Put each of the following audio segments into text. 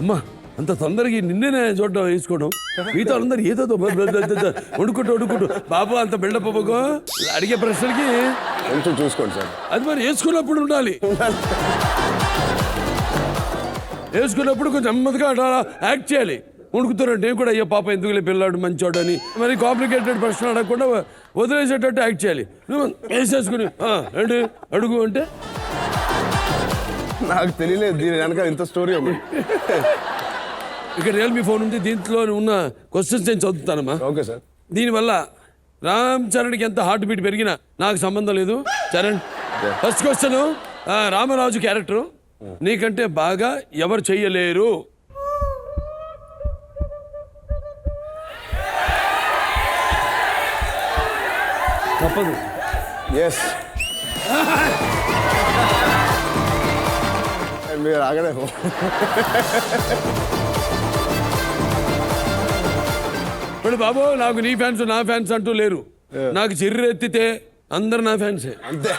అమ్మా అంత తొందరగా నిన్నే చూడడం వేసుకోవడం మిగతా అందరు ఏదో వండుకుంటూ బాబు అంత బిల్డప్ అవ్వకో అడిగే ప్రశ్నలకి కొంచెం చూసుకోండి సార్. అది మరి వేసుకున్నప్పుడు ఉండాలి. వేసుకున్నప్పుడు కొంచెం నెమ్మదిగా అట్లా యాక్ట్ చేయాలి. వణుకుతున్నట్టు నేను కూడా అయ్యో పాప ఎందుకులే పిల్లాడు మంచోడు అని మరి కాంప్లికేటెడ్ ప్రశ్న అడగకుండా వదిలేసేటట్టు యాక్ట్ చేయాలి. నువ్వు వేసేసుకుని ఏంటి అడుగు అంటే నాకు తెలియలేదు దీని వెనక ఇంత స్టోరీ ఉంది. ఇక్కడ రియల్మీ ఫోన్ ఉంది, దీంట్లో ఉన్న క్వశ్చన్స్ నేను చదువుతానమ్మా. Okay sir. దీనివల్ల రామ్ చరణ్కి ఎంత హార్ట్ బీట్ పెరిగినా నాకు సంబంధం లేదు. Charan, first question, Ramaraju character నీకంటే బాగా ఎవరు చెయ్యలేరు? తప్పదు. ఎస్ మీరు ఆగడే. ఇప్పుడు బాబు నాకు నీ ఫ్యాన్స్ నా ఫ్యాన్స్ అంటూ లేరు. నాకు చిర్రు ఎత్తితే అందరు నా ఫ్యాన్సే. అంతే.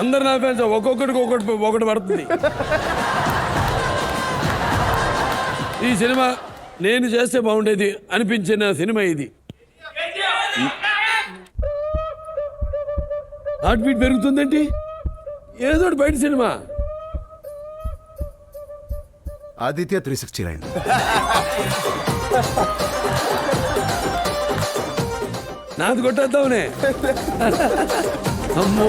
అందరు నా ఫ్యాన్స్. ఒక్కొక్కడికి ఒకటి పడుతుంది. ఈ సినిమా నేను చేస్తే బాగుండేది అనిపించిన సినిమా ఇది. హార్ట్ బీట్ పెరుగుతుందేంటి? ఏదో బయట సినిమా. ఆదిత్య 369. నాది కొట్టేద్దామనే. అమ్మో